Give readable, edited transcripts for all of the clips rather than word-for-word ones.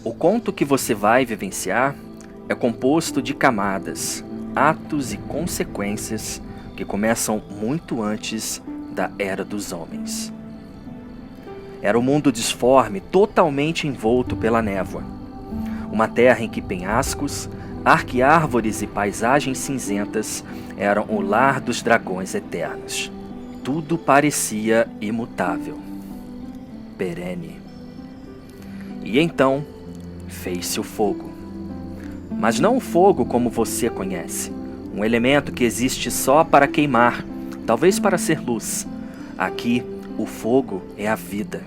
O conto que você vai vivenciar é composto de camadas, atos e consequências que começam muito antes da Era dos Homens. Era um mundo disforme, totalmente envolto pela névoa. Uma terra em que penhascos, arqueárvores e paisagens cinzentas eram o lar dos dragões eternos. Tudo parecia imutável, perene. E então fez-se o fogo. Mas não o fogo como você conhece, um elemento que existe só para queimar, talvez para ser luz. Aqui, o fogo é a vida,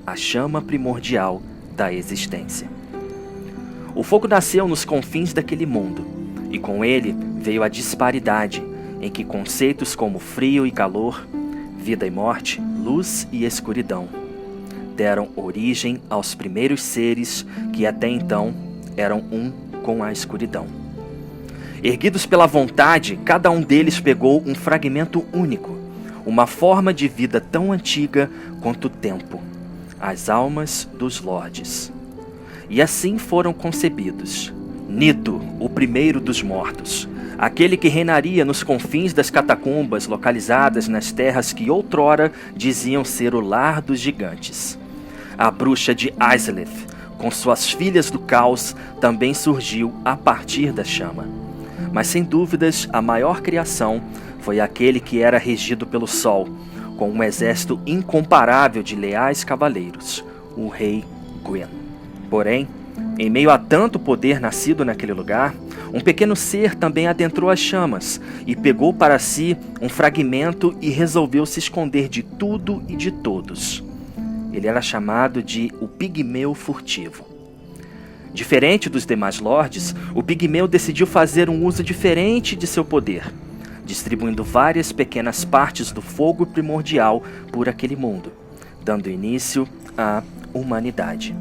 a chama primordial da existência. O fogo nasceu nos confins daquele mundo, e com ele veio a disparidade, em que conceitos como frio e calor, vida e morte, luz e escuridão, deram origem aos primeiros seres que até então eram um com a escuridão. Erguidos pela vontade, cada um deles pegou um fragmento único, uma forma de vida tão antiga quanto o tempo, as almas dos lordes. E assim foram concebidos Nito, o primeiro dos mortos, aquele que reinaria nos confins das catacumbas localizadas nas terras que outrora diziam ser o lar dos gigantes. A bruxa de Izalith, com suas filhas do caos, também surgiu a partir da chama. Mas sem dúvidas, a maior criação foi aquele que era regido pelo sol, com um exército incomparável de leais cavaleiros, o rei Gwyn. Porém, em meio a tanto poder nascido naquele lugar, um pequeno ser também adentrou as chamas e pegou para si um fragmento e resolveu se esconder de tudo e de todos. Ele era chamado de o Pigmeu Furtivo. Diferente dos demais lordes, o Pigmeu decidiu fazer um uso diferente de seu poder, distribuindo várias pequenas partes do fogo primordial por aquele mundo, dando início à humanidade.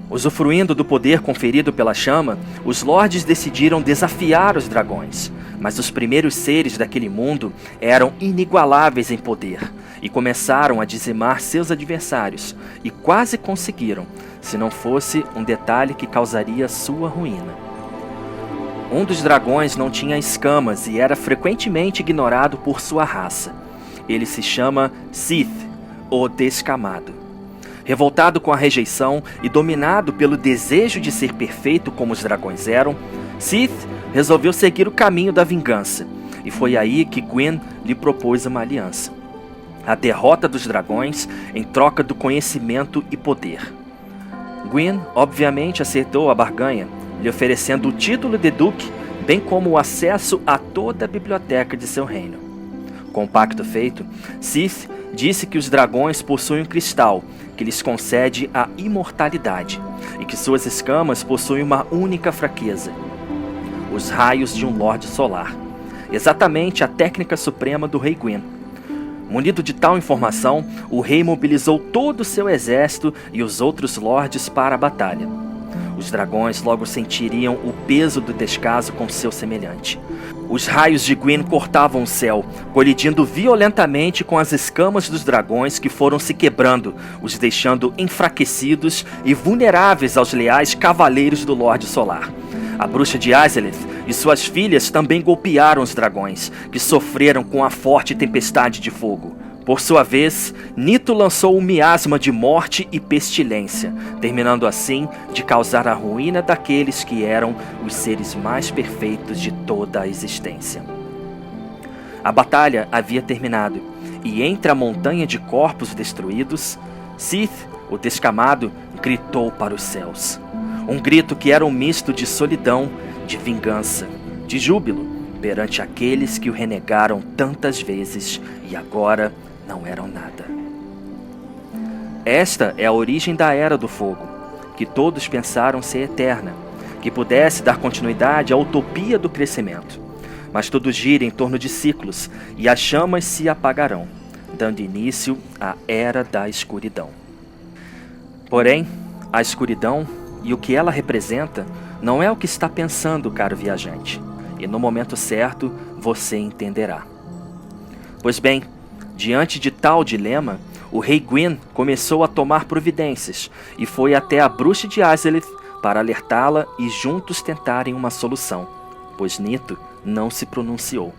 Usufruindo do poder conferido pela chama, os lordes decidiram desafiar os dragões, mas os primeiros seres daquele mundo eram inigualáveis em poder e começaram a dizimar seus adversários, e quase conseguiram, se não fosse um detalhe que causaria sua ruína. Um dos dragões não tinha escamas e era frequentemente ignorado por sua raça. Ele se chama Sith, o Descamado. Revoltado com a rejeição e dominado pelo desejo de ser perfeito como os dragões eram, Sith resolveu seguir o caminho da vingança, e foi aí que Gwyn lhe propôs uma aliança. A derrota dos dragões em troca do conhecimento e poder. Gwyn obviamente aceitou a barganha, lhe oferecendo o título de duque, bem como o acesso a toda a biblioteca de seu reino. Com o pacto feito, Sith disse que os dragões possuem um cristal que lhes concede a imortalidade e que suas escamas possuem uma única fraqueza: os raios de um Lorde Solar, exatamente a técnica suprema do Rei Gwyn. Munido de tal informação, o rei mobilizou todo o seu exército e os outros lordes para a batalha. Os dragões logo sentiriam o peso do descaso com seu semelhante. Os raios de Gwyn cortavam o céu, colidindo violentamente com as escamas dos dragões que foram se quebrando, os deixando enfraquecidos e vulneráveis aos leais cavaleiros do Lorde Solar. A bruxa de Izalith e suas filhas também golpearam os dragões, que sofreram com a forte tempestade de fogo. Por sua vez, Nito lançou um miasma de morte e pestilência, terminando assim de causar a ruína daqueles que eram os seres mais perfeitos de toda a existência. A batalha havia terminado, e entre a montanha de corpos destruídos, Sith, o Descamado, gritou para os céus. Um grito que era um misto de solidão, de vingança, de júbilo perante aqueles que o renegaram tantas vezes e agora não eram nada. Esta é a origem da Era do Fogo, que todos pensaram ser eterna, que pudesse dar continuidade à utopia do crescimento. Mas tudo gira em torno de ciclos e as chamas se apagarão, dando início à Era da Escuridão. Porém, a escuridão e o que ela representa não é o que está pensando, caro viajante, e no momento certo você entenderá. Pois bem, diante de tal dilema, o rei Gwyn começou a tomar providências e foi até a bruxa de Izalith para alertá-la e juntos tentarem uma solução, pois Nito não se pronunciou.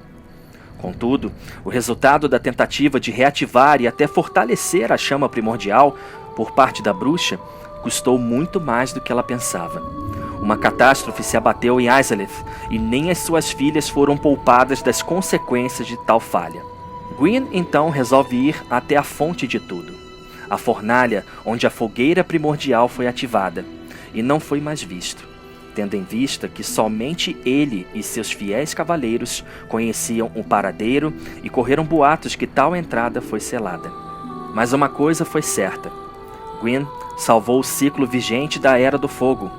Contudo, o resultado da tentativa de reativar e até fortalecer a chama primordial por parte da bruxa custou muito mais do que ela pensava. Uma catástrofe se abateu em Izalith e nem as suas filhas foram poupadas das consequências de tal falha. Gwyn então resolve ir até a fonte de tudo, a fornalha onde a fogueira primordial foi ativada, e não foi mais visto, tendo em vista que somente ele e seus fiéis cavaleiros conheciam o paradeiro e correram boatos que tal entrada foi selada. Mas uma coisa foi certa: Gwyn salvou o ciclo vigente da Era do Fogo,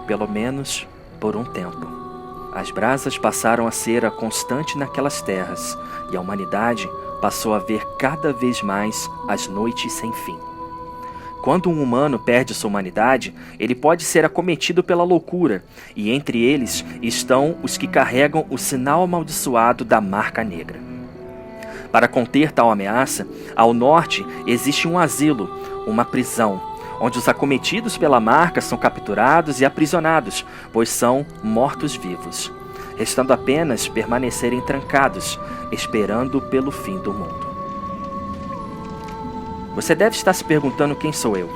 pelo menos por um tempo. As brasas passaram a ser a constante naquelas terras, e a humanidade passou a ver cada vez mais as noites sem fim. Quando um humano perde sua humanidade, ele pode ser acometido pela loucura, e entre eles estão os que carregam o sinal amaldiçoado da Marca Negra. Para conter tal ameaça, ao norte existe um asilo, uma prisão, onde os acometidos pela marca são capturados e aprisionados, pois são mortos-vivos, restando apenas permanecerem trancados, esperando pelo fim do mundo. Você deve estar se perguntando quem sou eu.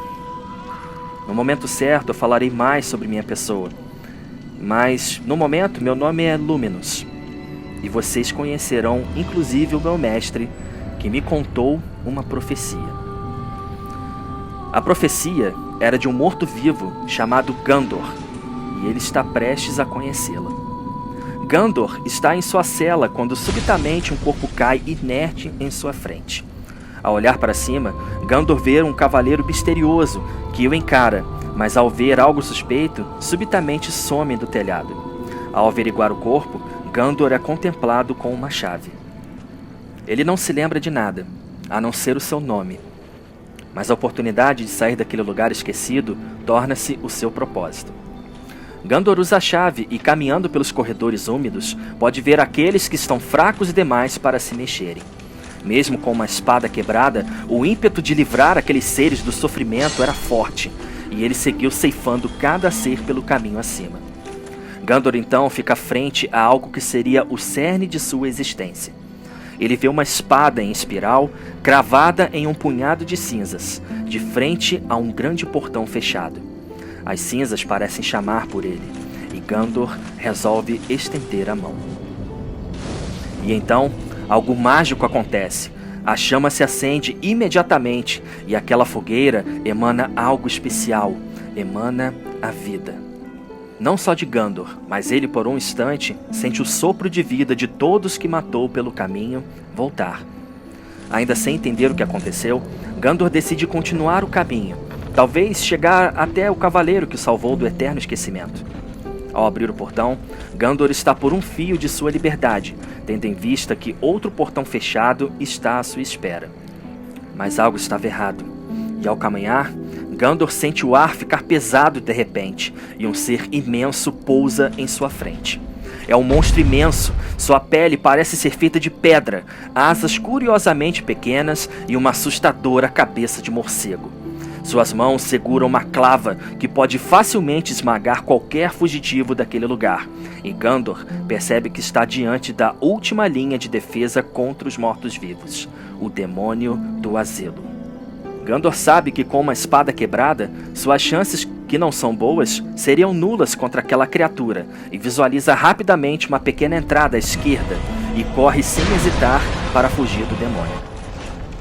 No momento certo eu falarei mais sobre minha pessoa, mas no momento meu nome é Luminous, e vocês conhecerão inclusive o meu mestre, que me contou uma profecia. A profecia era de um morto-vivo chamado Gandor, e ele está prestes a conhecê-la. Gandor está em sua cela quando subitamente um corpo cai inerte em sua frente. Ao olhar para cima, Gandor vê um cavaleiro misterioso que o encara, mas ao ver algo suspeito, subitamente some do telhado. Ao averiguar o corpo, Gandor é contemplado com uma chave. Ele não se lembra de nada, a não ser o seu nome. Mas a oportunidade de sair daquele lugar esquecido torna-se o seu propósito. Gandor usa a chave e, caminhando pelos corredores úmidos, pode ver aqueles que estão fracos demais para se mexerem. Mesmo com uma espada quebrada, o ímpeto de livrar aqueles seres do sofrimento era forte, e ele seguiu ceifando cada ser pelo caminho acima. Gandor então fica frente a algo que seria o cerne de sua existência. Ele vê uma espada em espiral, cravada em um punhado de cinzas, de frente a um grande portão fechado. As cinzas parecem chamar por ele, e Gandor resolve estender a mão. E então, algo mágico acontece. A chama se acende imediatamente, e aquela fogueira emana algo especial, emana a vida. Não só de Gandor, mas ele por um instante sente o sopro de vida de todos que matou pelo caminho voltar. Ainda sem entender o que aconteceu, Gandor decide continuar o caminho, talvez chegar até o cavaleiro que o salvou do eterno esquecimento. Ao abrir o portão, Gandor está por um fio de sua liberdade, tendo em vista que outro portão fechado está à sua espera. Mas algo estava errado, e ao caminhar, Gandor sente o ar ficar pesado de repente, e um ser imenso pousa em sua frente. É um monstro imenso, sua pele parece ser feita de pedra, asas curiosamente pequenas e uma assustadora cabeça de morcego. Suas mãos seguram uma clava que pode facilmente esmagar qualquer fugitivo daquele lugar, e Gandor percebe que está diante da última linha de defesa contra os mortos-vivos, o demônio do asilo. Gandor sabe que com uma espada quebrada, suas chances, que não são boas, seriam nulas contra aquela criatura, e visualiza rapidamente uma pequena entrada à esquerda e corre sem hesitar para fugir do demônio.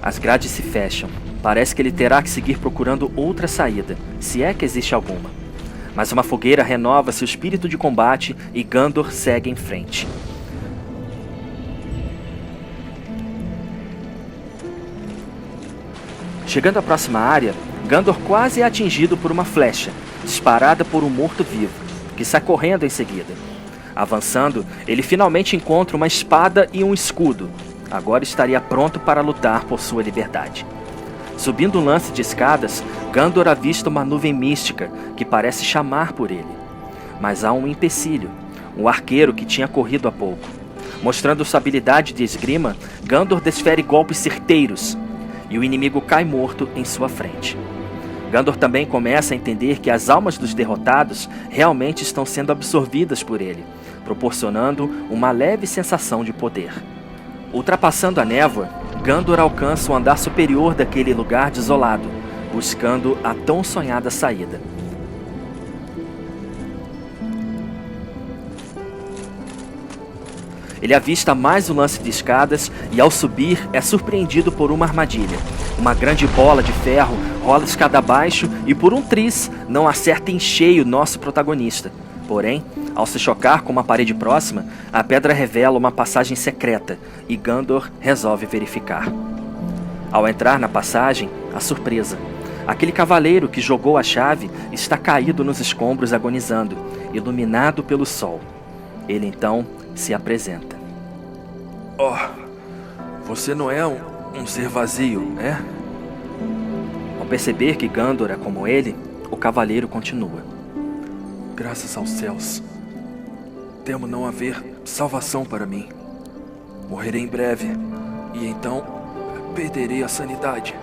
As grades se fecham. Parece que ele terá que seguir procurando outra saída, se é que existe alguma. Mas uma fogueira renova seu espírito de combate e Gandor segue em frente. Chegando à próxima área, Gandor quase é atingido por uma flecha, disparada por um morto-vivo, que sai correndo em seguida. Avançando, ele finalmente encontra uma espada e um escudo. Agora estaria pronto para lutar por sua liberdade. Subindo um lance de escadas, Gandor avista uma nuvem mística que parece chamar por ele. Mas há um empecilho, um arqueiro que tinha corrido há pouco. Mostrando sua habilidade de esgrima, Gandor desfere golpes certeiros, e o inimigo cai morto em sua frente. Gandor também começa a entender que as almas dos derrotados realmente estão sendo absorvidas por ele, proporcionando uma leve sensação de poder. Ultrapassando a névoa, Gandor alcança o andar superior daquele lugar desolado, buscando a tão sonhada saída. Ele avista mais um lance de escadas e, ao subir, é surpreendido por uma armadilha. Uma grande bola de ferro rola escada abaixo e, por um triz, não acerta em cheio nosso protagonista. Porém, ao se chocar com uma parede próxima, a pedra revela uma passagem secreta e Gandor resolve verificar. Ao entrar na passagem, a surpresa. Aquele cavaleiro que jogou a chave está caído nos escombros agonizando, iluminado pelo sol. Ele então se apresenta. Oh, você não é um ser vazio, é? Ao perceber que Gandor é como ele, o cavaleiro continua. Graças aos céus, temo não haver salvação para mim. Morrerei em breve, e então perderei a sanidade.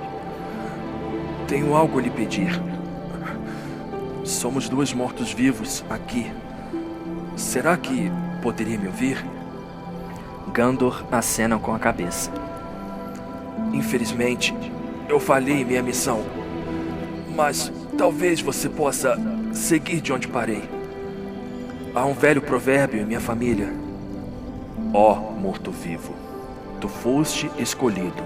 Tenho algo a lhe pedir. Somos dois mortos-vivos aqui. Será que poderia me ouvir? Gandor acena com a cabeça. Infelizmente, eu falhei em minha missão. Mas talvez você possa seguir de onde parei. Há um velho provérbio em minha família. Ó morto-vivo, tu foste escolhido.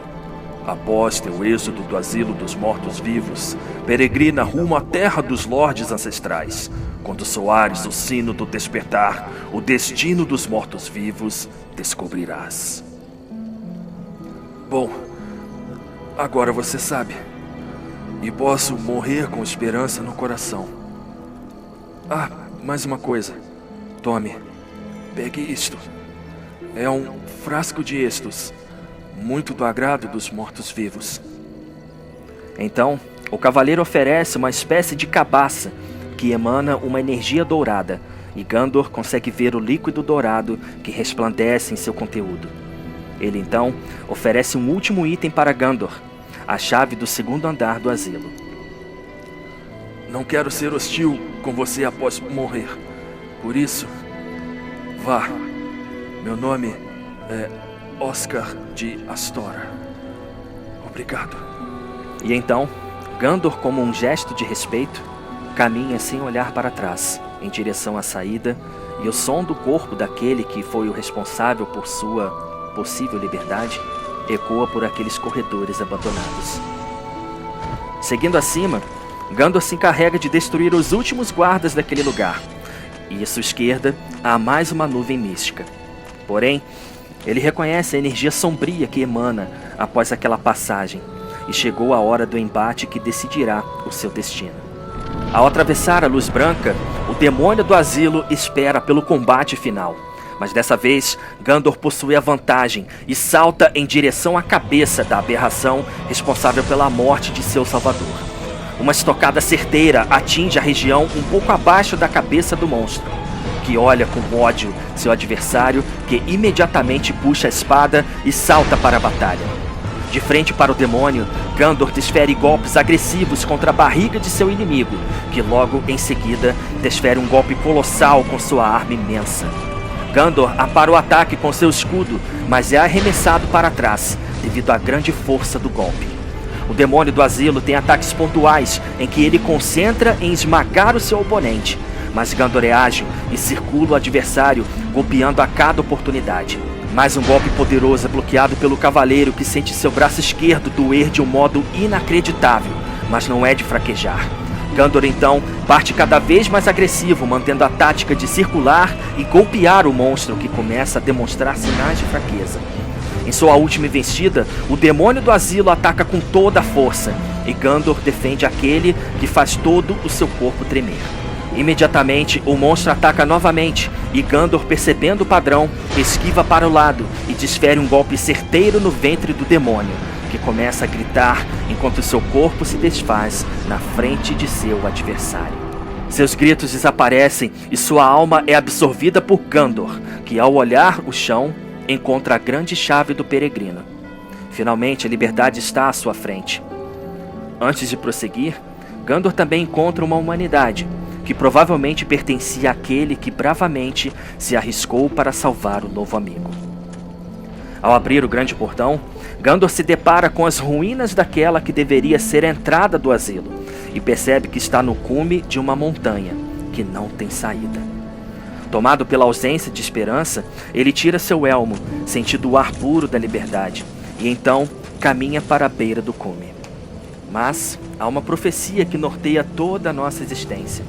Após teu êxodo do asilo dos mortos-vivos, peregrina rumo à terra dos lordes ancestrais. Quando soares o sino do despertar, o destino dos mortos-vivos descobrirás. Bom, agora você sabe. E posso morrer com esperança no coração. Ah, mais uma coisa. Tome, pegue isto. É um frasco de estos, muito do agrado dos mortos-vivos. Então, o cavaleiro oferece uma espécie de cabaça que emana uma energia dourada, e Gandor consegue ver o líquido dourado que resplandece em seu conteúdo. Ele então oferece um último item para Gandor, a chave do segundo andar do asilo. Não quero ser hostil com você após morrer. Por isso, vá. Meu nome é Oscar de Astora. Obrigado. E então, Gandor, como um gesto de respeito, caminha sem olhar para trás, em direção à saída, e o som do corpo daquele que foi o responsável por sua possível liberdade ecoa por aqueles corredores abandonados. Seguindo acima, Gandor se encarrega de destruir os últimos guardas daquele lugar, e à sua esquerda há mais uma nuvem mística. Porém, ele reconhece a energia sombria que emana após aquela passagem, e chegou a hora do embate que decidirá o seu destino. Ao atravessar a luz branca, o demônio do asilo espera pelo combate final. Mas dessa vez, Gandor possui a vantagem e salta em direção à cabeça da aberração responsável pela morte de seu salvador. Uma estocada certeira atinge a região um pouco abaixo da cabeça do monstro, que olha com ódio seu adversário, que imediatamente puxa a espada e salta para a batalha. De frente para o demônio, Gandor desfere golpes agressivos contra a barriga de seu inimigo, que logo em seguida desfere um golpe colossal com sua arma imensa. Gandor apara o ataque com seu escudo, mas é arremessado para trás, devido à grande força do golpe. O demônio do asilo tem ataques pontuais, em que ele concentra em esmagar o seu oponente, mas Gandor é ágil e circula o adversário, golpeando a cada oportunidade. Mais um golpe poderoso é bloqueado pelo cavaleiro, que sente seu braço esquerdo doer de um modo inacreditável, mas não é de fraquejar. Gandor então parte cada vez mais agressivo, mantendo a tática de circular e golpear o monstro, que começa a demonstrar sinais de fraqueza. Em sua última investida, o demônio do asilo ataca com toda a força, e Gandor defende aquele que faz todo o seu corpo tremer. Imediatamente, o monstro ataca novamente, e Gandor, percebendo o padrão, esquiva para o lado e desfere um golpe certeiro no ventre do demônio, que começa a gritar enquanto seu corpo se desfaz na frente de seu adversário. Seus gritos desaparecem e sua alma é absorvida por Gandor, que, ao olhar o chão, encontra a grande chave do peregrino. Finalmente, a liberdade está à sua frente. Antes de prosseguir, Gandor também encontra uma humanidade, que provavelmente pertencia àquele que bravamente se arriscou para salvar o novo amigo. Ao abrir o grande portão, Gandor se depara com as ruínas daquela que deveria ser a entrada do asilo e percebe que está no cume de uma montanha que não tem saída. Tomado pela ausência de esperança, ele tira seu elmo, sentindo o ar puro da liberdade, e então caminha para a beira do cume. Mas há uma profecia que norteia toda a nossa existência,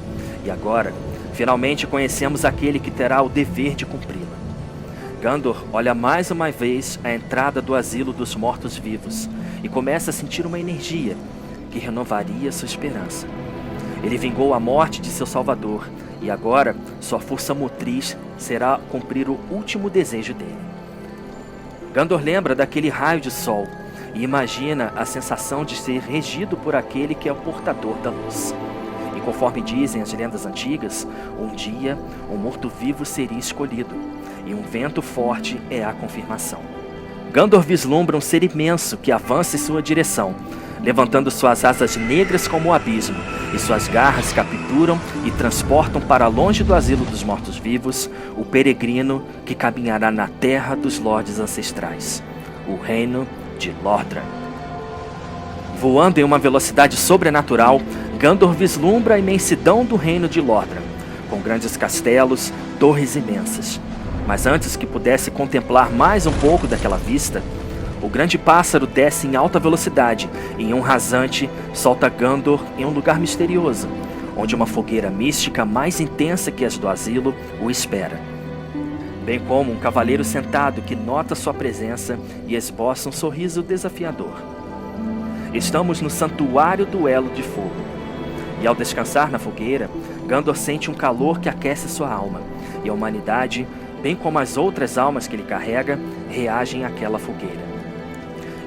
e agora, finalmente conhecemos aquele que terá o dever de cumpri-la. Gandor olha mais uma vez a entrada do asilo dos mortos-vivos e começa a sentir uma energia que renovaria sua esperança. Ele vingou a morte de seu salvador e agora sua força motriz será cumprir o último desejo dele. Gandor lembra daquele raio de sol e imagina a sensação de ser regido por aquele que é o portador da luz. E conforme dizem as lendas antigas, um dia um morto-vivo seria escolhido, e um vento forte é a confirmação. Gandor vislumbra um ser imenso que avança em sua direção, levantando suas asas negras como o abismo, e suas garras capturam e transportam para longe do asilo dos mortos-vivos o peregrino que caminhará na terra dos lordes ancestrais, o reino de Lordaeron. Voando em uma velocidade sobrenatural, Gandor vislumbra a imensidão do reino de Lordaeron, com grandes castelos, torres imensas. Mas antes que pudesse contemplar mais um pouco daquela vista, o grande pássaro desce em alta velocidade e em um rasante solta Gandor em um lugar misterioso, onde uma fogueira mística mais intensa que as do asilo o espera. Bem como um cavaleiro sentado que nota sua presença e esboça um sorriso desafiador. Estamos no Santuário do Elo de Fogo, e ao descansar na fogueira, Gandor sente um calor que aquece sua alma, e a humanidade, bem como as outras almas que ele carrega, reagem àquela fogueira.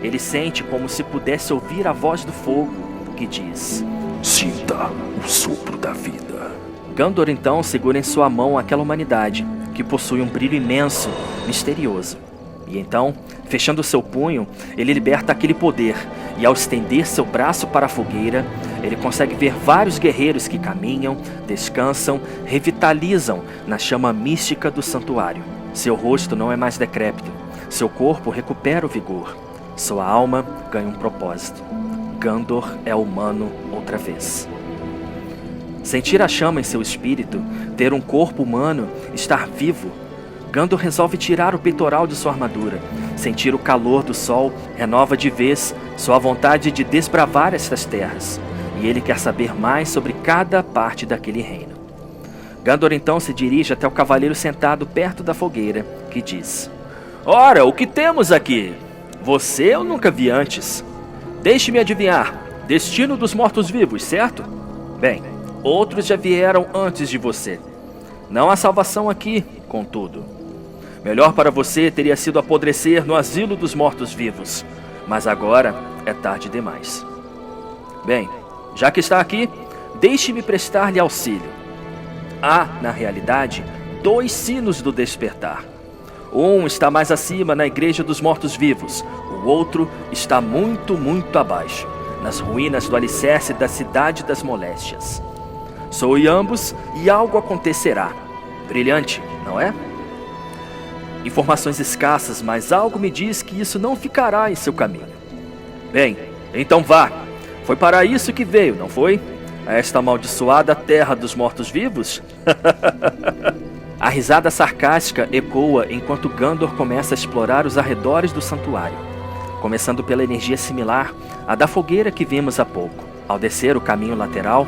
Ele sente como se pudesse ouvir a voz do fogo, que diz: Sinta o sopro da vida. Gandor então segura em sua mão aquela humanidade, que possui um brilho imenso, misterioso. E então, fechando seu punho, ele liberta aquele poder, e ao estender seu braço para a fogueira, ele consegue ver vários guerreiros que caminham, descansam, revitalizam na chama mística do santuário. Seu rosto não é mais decrépito, seu corpo recupera o vigor, sua alma ganha um propósito. Gandor é humano outra vez. Sentir a chama em seu espírito, ter um corpo humano, estar vivo, Gandor resolve tirar o peitoral de sua armadura. Sentir o calor do sol renova de vez sua vontade de desbravar estas terras, e ele quer saber mais sobre cada parte daquele reino. Gandor então se dirige até o cavaleiro sentado perto da fogueira, que diz: Ora, o que temos aqui? Você eu nunca vi antes. Deixe-me adivinhar, destino dos mortos-vivos, certo? Bem, outros já vieram antes de você. Não há salvação aqui, contudo. Melhor para você teria sido apodrecer no asilo dos mortos-vivos, mas agora é tarde demais. Bem, já que está aqui, deixe-me prestar-lhe auxílio. Há, na realidade, 2 sinos do despertar. Um está mais acima na Igreja dos Mortos-Vivos, o outro está muito, muito abaixo, nas ruínas do alicerce da Cidade das Moléstias. Soe ambos e algo acontecerá. Brilhante, não é? Informações escassas, mas algo me diz que isso não ficará em seu caminho. Bem, então vá. Foi para isso que veio, não foi? A esta amaldiçoada terra dos mortos-vivos? A risada sarcástica ecoa enquanto Gandor começa a explorar os arredores do santuário, começando pela energia similar à da fogueira que vimos há pouco. Ao descer o caminho lateral,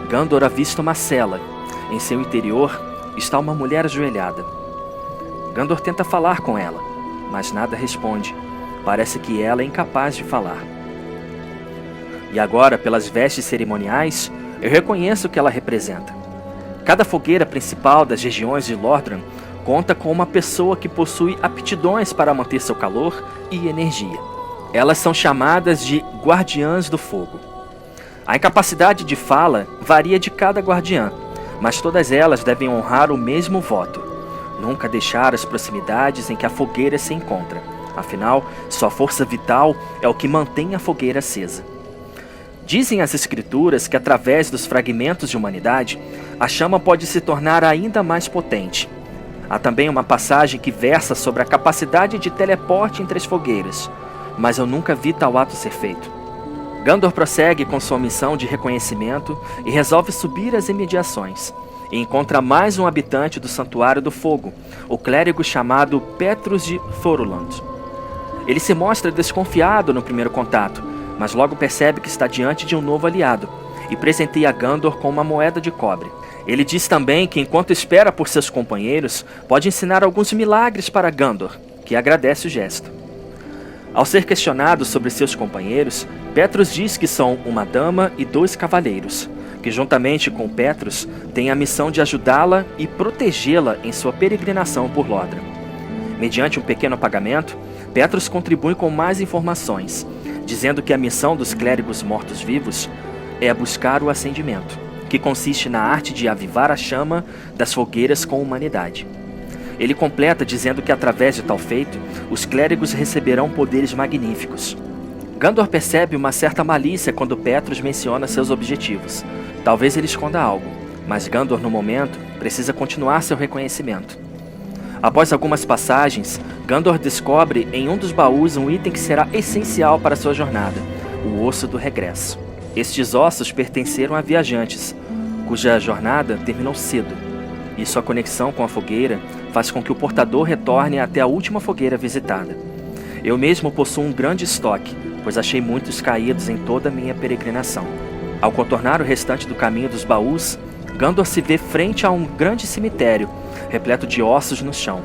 Gandor avista uma cela. Em seu interior está uma mulher ajoelhada. Gandor tenta falar com ela, mas nada responde. Parece que ela é incapaz de falar. E agora, pelas vestes cerimoniais, eu reconheço o que ela representa. Cada fogueira principal das regiões de Lordaeron conta com uma pessoa que possui aptidões para manter seu calor e energia. Elas são chamadas de Guardiãs do Fogo. A incapacidade de fala varia de cada guardiã, mas todas elas devem honrar o mesmo voto: nunca deixar as proximidades em que a fogueira se encontra. Afinal, sua força vital é o que mantém a fogueira acesa. Dizem as escrituras que através dos fragmentos de humanidade, a chama pode se tornar ainda mais potente. Há também uma passagem que versa sobre a capacidade de teleporte entre as fogueiras, mas eu nunca vi tal ato ser feito. Gandor prossegue com sua missão de reconhecimento e resolve subir as imediações, e encontra mais um habitante do Santuário do Fogo, o clérigo chamado Petrus de Thoruland. Ele se mostra desconfiado no primeiro contato, mas logo percebe que está diante de um novo aliado, e presenteia Gandor com uma moeda de cobre. Ele diz também que enquanto espera por seus companheiros, pode ensinar alguns milagres para Gandor, que agradece o gesto. Ao ser questionado sobre seus companheiros, Petrus diz que são uma dama e 2 cavaleiros, que juntamente com Petrus têm a missão de ajudá-la e protegê-la em sua peregrinação por Lodra. Mediante um pequeno pagamento, Petrus contribui com mais informações, dizendo que a missão dos clérigos mortos-vivos é buscar o ascendimento, que consiste na arte de avivar a chama das fogueiras com a humanidade. Ele completa dizendo que através de tal feito, os clérigos receberão poderes magníficos. Gandor percebe uma certa malícia quando Petrus menciona seus objetivos. Talvez ele esconda algo, mas Gandor, no momento, precisa continuar seu reconhecimento. Após algumas passagens, Gandor descobre em um dos baús um item que será essencial para sua jornada, o Osso do Regresso. Estes ossos pertenceram a viajantes, cuja jornada terminou cedo, e sua conexão com a fogueira faz com que o portador retorne até a última fogueira visitada. Eu mesmo possuo um grande estoque, pois achei muitos caídos em toda a minha peregrinação. Ao contornar o restante do caminho dos baús, Gandor se vê frente a um grande cemitério, repleto de ossos no chão,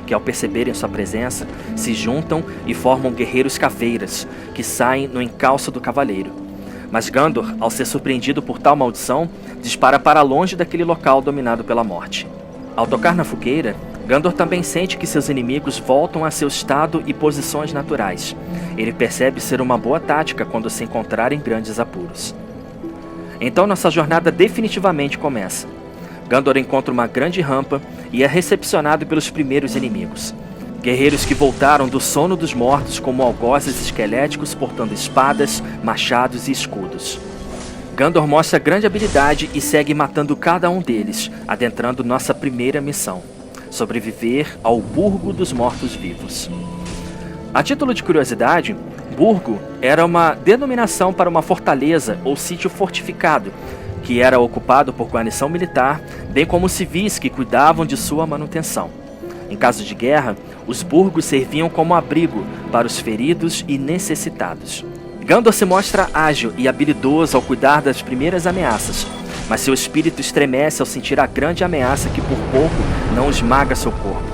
que ao perceberem sua presença, se juntam e formam guerreiros caveiras, que saem no encalço do cavaleiro. Mas Gandor, ao ser surpreendido por tal maldição, dispara para longe daquele local dominado pela morte. Ao tocar na fogueira, Gandor também sente que seus inimigos voltam a seu estado e posições naturais. Ele percebe ser uma boa tática quando se encontrar em grandes apuros. Então nossa jornada definitivamente começa. Gandor encontra uma grande rampa e é recepcionado pelos primeiros inimigos. Guerreiros que voltaram do sono dos mortos como algozes esqueléticos portando espadas, machados e escudos. Gandor mostra grande habilidade e segue matando cada um deles, adentrando nossa primeira missão: sobreviver ao Burgo dos Mortos-Vivos. A título de curiosidade, Burgo era uma denominação para uma fortaleza ou sítio fortificado, que era ocupado por guarnição militar, bem como civis que cuidavam de sua manutenção. Em caso de guerra, os burgos serviam como abrigo para os feridos e necessitados. Gandor se mostra ágil e habilidoso ao cuidar das primeiras ameaças, mas seu espírito estremece ao sentir a grande ameaça que por pouco não esmaga seu corpo.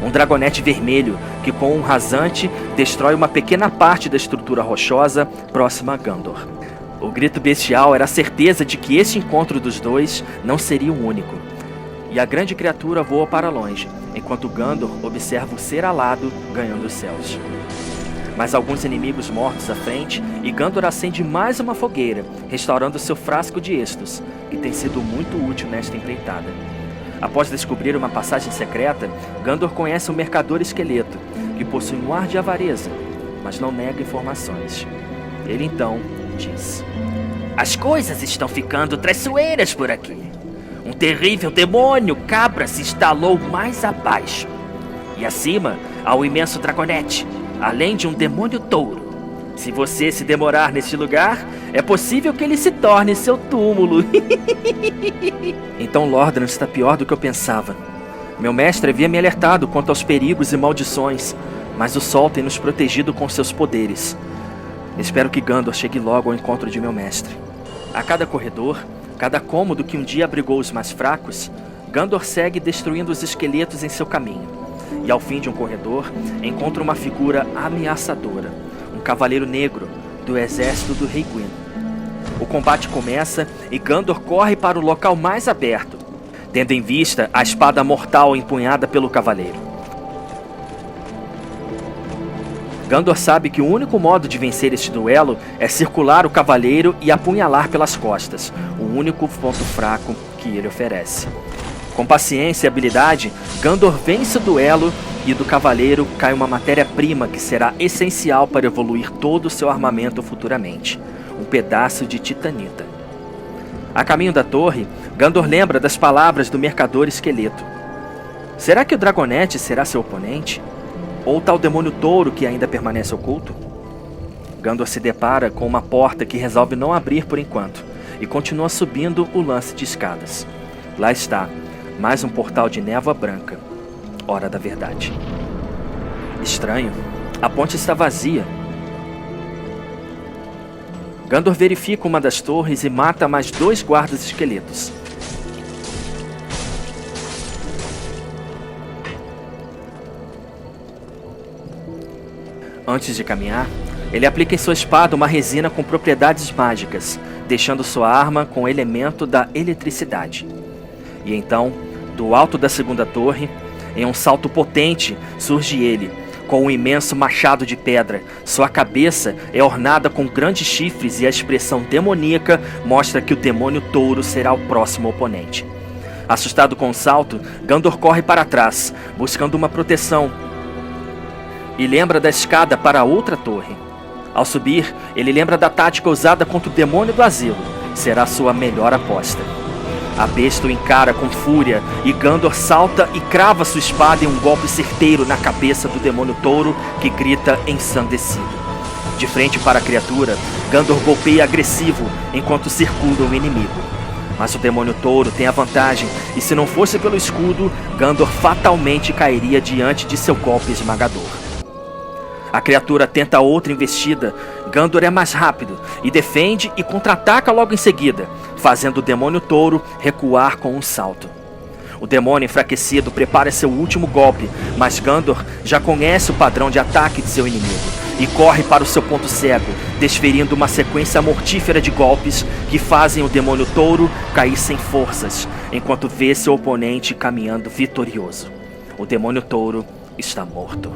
Um dragonete vermelho que com um rasante destrói uma pequena parte da estrutura rochosa próxima a Gandor. O grito bestial era a certeza de que este encontro dos dois não seria o único. E a grande criatura voa para longe, enquanto Gandor observa o ser alado ganhando os céus. Mas alguns inimigos mortos à frente, e Gandor acende mais uma fogueira, restaurando seu frasco de Estus, que tem sido muito útil nesta empreitada. Após descobrir uma passagem secreta, Gandor conhece um mercador esqueleto, que possui um ar de avareza, mas não nega informações. Ele então diz: "As coisas estão ficando traiçoeiras por aqui. Um terrível demônio cabra se instalou mais abaixo. E acima há um imenso dragonete, além de um demônio touro. Se você se demorar neste lugar, é possível que ele se torne seu túmulo." Então Lordran está pior do que eu pensava. Meu mestre havia me alertado quanto aos perigos e maldições, mas o sol tem nos protegido com seus poderes. Espero que Gandor chegue logo ao encontro de meu mestre. A cada corredor, cada cômodo que um dia abrigou os mais fracos, Gandor segue destruindo os esqueletos em seu caminho. E ao fim de um corredor, encontra uma figura ameaçadora, um cavaleiro negro do exército do Rei Gwyn. O combate começa e Gandor corre para o local mais aberto, tendo em vista a espada mortal empunhada pelo cavaleiro. Gandor sabe que o único modo de vencer este duelo é circular o cavaleiro e apunhalar pelas costas, o único ponto fraco que ele oferece. Com paciência e habilidade, Gandor vence o duelo e do cavaleiro cai uma matéria-prima que será essencial para evoluir todo o seu armamento futuramente, um pedaço de titanita. A caminho da torre, Gandor lembra das palavras do mercador esqueleto. Será que o Dragonete será seu oponente? Ou tal demônio touro que ainda permanece oculto? Gandor se depara com uma porta que resolve não abrir por enquanto e continua subindo o lance de escadas. Lá está, mais um portal de névoa branca. Hora da verdade. Estranho, a ponte está vazia. Gandor verifica uma das torres e mata mais 2 guardas esqueletos. Antes de caminhar, ele aplica em sua espada uma resina com propriedades mágicas, deixando sua arma com o elemento da eletricidade. E então, do alto da segunda torre, em um salto potente, surge ele, com um imenso machado de pedra. Sua cabeça é ornada com grandes chifres e a expressão demoníaca mostra que o demônio touro será o próximo oponente. Assustado com o salto, Gandor corre para trás, buscando uma proteção, e lembra da escada para a outra torre. Ao subir, ele lembra da tática usada contra o demônio do asilo. Será sua melhor aposta. A besta o encara com fúria e Gandor salta e crava sua espada em um golpe certeiro na cabeça do demônio touro, que grita ensandecido. De frente para a criatura, Gandor golpeia agressivo enquanto circula o inimigo. Mas o demônio touro tem a vantagem e, se não fosse pelo escudo, Gandor fatalmente cairia diante de seu golpe esmagador. A criatura tenta outra investida. Gandor é mais rápido e defende e contra-ataca logo em seguida, fazendo o demônio touro recuar com um salto. O demônio enfraquecido prepara seu último golpe, mas Gandor já conhece o padrão de ataque de seu inimigo e corre para o seu ponto cego, desferindo uma sequência mortífera de golpes que fazem o demônio touro cair sem forças, enquanto vê seu oponente caminhando vitorioso. O demônio touro está morto.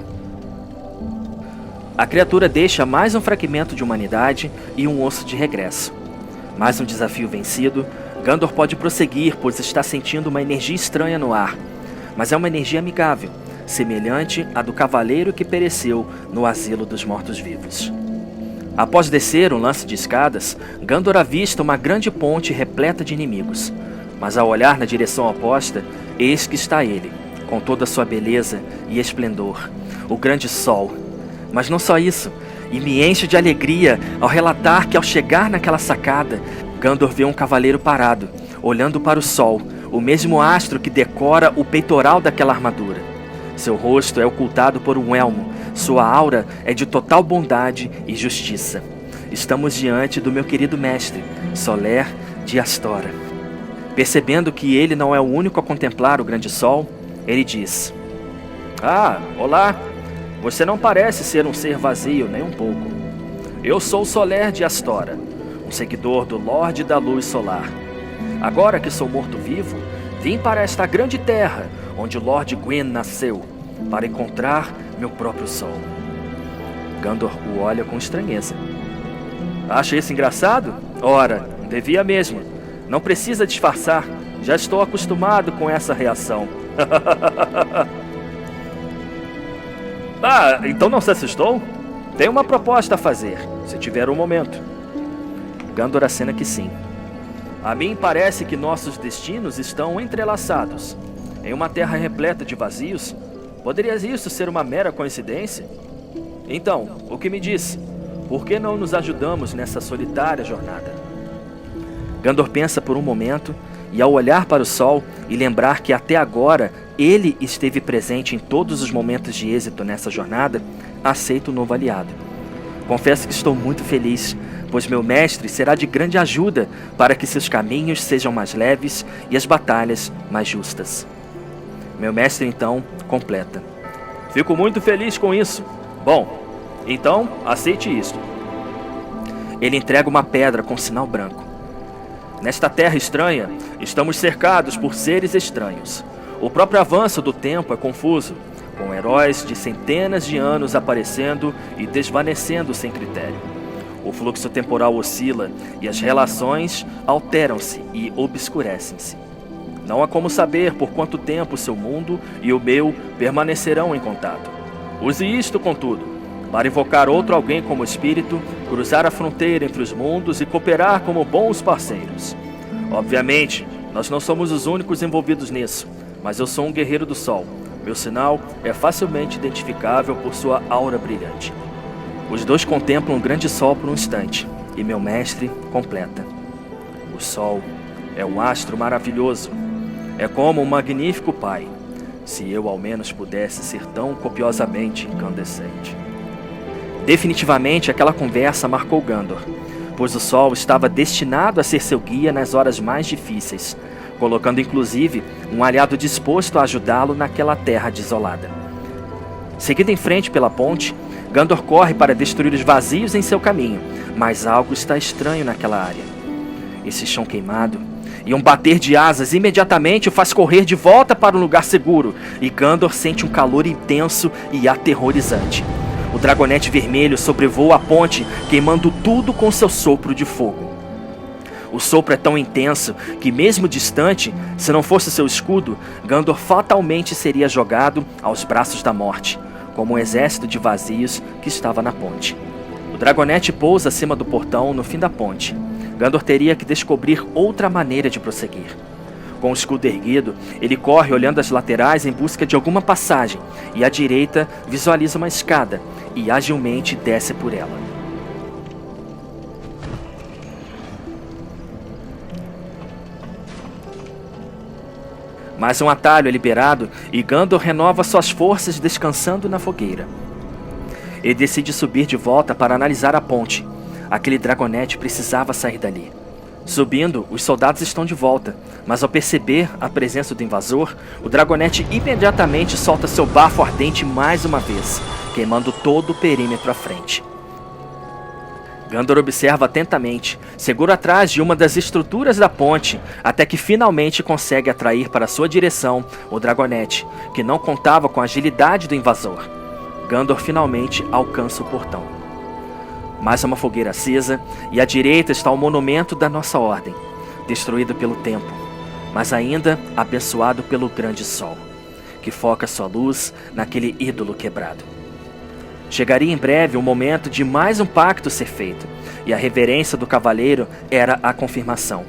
A criatura deixa mais um fragmento de humanidade e um osso de regresso. Mais um desafio vencido, Gandor pode prosseguir, pois está sentindo uma energia estranha no ar. Mas é uma energia amigável, semelhante à do cavaleiro que pereceu no asilo dos mortos-vivos. Após descer um lance de escadas, Gandor avista uma grande ponte repleta de inimigos. Mas ao olhar na direção oposta, eis que está ele, com toda a sua beleza e esplendor, o grande sol. Mas não só isso, e me enche de alegria ao relatar que ao chegar naquela sacada, Gandor vê um cavaleiro parado, olhando para o sol, o mesmo astro que decora o peitoral daquela armadura. Seu rosto é ocultado por um elmo, sua aura é de total bondade e justiça. Estamos diante do meu querido mestre, Soler de Astora. Percebendo que ele não é o único a contemplar o grande sol, ele diz: "Ah, olá! Você não parece ser um ser vazio nem um pouco. Eu sou Soler de Astora, um seguidor do Lorde da Luz Solar. Agora que sou morto-vivo, vim para esta grande terra, onde o Lord Gwyn nasceu, para encontrar meu próprio sol." Gandor o olha com estranheza. "Acha isso engraçado? Ora, devia mesmo. Não precisa disfarçar, já estou acostumado com essa reação." "Ah, então não se assustou? Tenho uma proposta a fazer, se tiver um momento." Gandor acena que sim. "A mim parece que nossos destinos estão entrelaçados. Em uma terra repleta de vazios, poderia isso ser uma mera coincidência? Então, o que me diz? Por que não nos ajudamos nessa solitária jornada?" Gandor pensa por um momento, e ao olhar para o sol e lembrar que até agora ele esteve presente em todos os momentos de êxito nessa jornada, aceita o novo aliado. "Confesso que estou muito feliz, pois meu mestre será de grande ajuda para que seus caminhos sejam mais leves e as batalhas mais justas." Meu mestre então completa: "Fico muito feliz com isso. Bom, então aceite isto." Ele entrega uma pedra com sinal branco. "Nesta terra estranha, estamos cercados por seres estranhos. O próprio avanço do tempo é confuso, com heróis de centenas de anos aparecendo e desvanecendo sem critério. O fluxo temporal oscila e as relações alteram-se e obscurecem-se. Não há como saber por quanto tempo seu mundo e o meu permanecerão em contato. Use isto, contudo, para invocar outro alguém como espírito, cruzar a fronteira entre os mundos e cooperar como bons parceiros. Obviamente, nós não somos os únicos envolvidos nisso, mas eu sou um guerreiro do sol. Meu sinal é facilmente identificável por sua aura brilhante. Os dois contemplam um grande sol por um instante, e meu mestre completa. O sol é um astro maravilhoso. É como um magnífico pai. Se eu ao menos pudesse ser tão copiosamente incandescente. Definitivamente aquela conversa marcou Gandor, pois o sol estava destinado a ser seu guia nas horas mais difíceis, colocando inclusive um aliado disposto a ajudá-lo naquela terra desolada. Seguindo em frente pela ponte, Gandor corre para destruir os vazios em seu caminho, mas algo está estranho naquela área. Esse chão queimado e um bater de asas imediatamente o faz correr de volta para um lugar seguro, e Gandor sente um calor intenso e aterrorizante. O dragonete vermelho sobrevoa a ponte, queimando tudo com seu sopro de fogo. O sopro é tão intenso que, mesmo distante, se não fosse seu escudo, Gandor fatalmente seria jogado aos braços da morte, como um exército de vazios que estava na ponte. O dragonete pousa acima do portão no fim da ponte. Gandor teria que descobrir outra maneira de prosseguir. Com o escudo erguido, ele corre olhando as laterais em busca de alguma passagem, e à direita visualiza uma escada e agilmente desce por ela. Mais um atalho é liberado e Gandor renova suas forças descansando na fogueira. Ele decide subir de volta para analisar a ponte. Aquele dragonete precisava sair dali. Subindo, os soldados estão de volta, mas ao perceber a presença do invasor, o dragonete imediatamente solta seu bafo ardente mais uma vez, queimando todo o perímetro à frente. Gandor observa atentamente, seguro atrás de uma das estruturas da ponte, até que finalmente consegue atrair para sua direção o dragonete, que não contava com a agilidade do invasor. Gandor finalmente alcança o portão. Mais uma fogueira acesa, e à direita está o monumento da nossa ordem, destruído pelo tempo, mas ainda abençoado pelo grande sol, que foca sua luz naquele ídolo quebrado. Chegaria em breve o momento de mais um pacto ser feito, e a reverência do cavaleiro era a confirmação.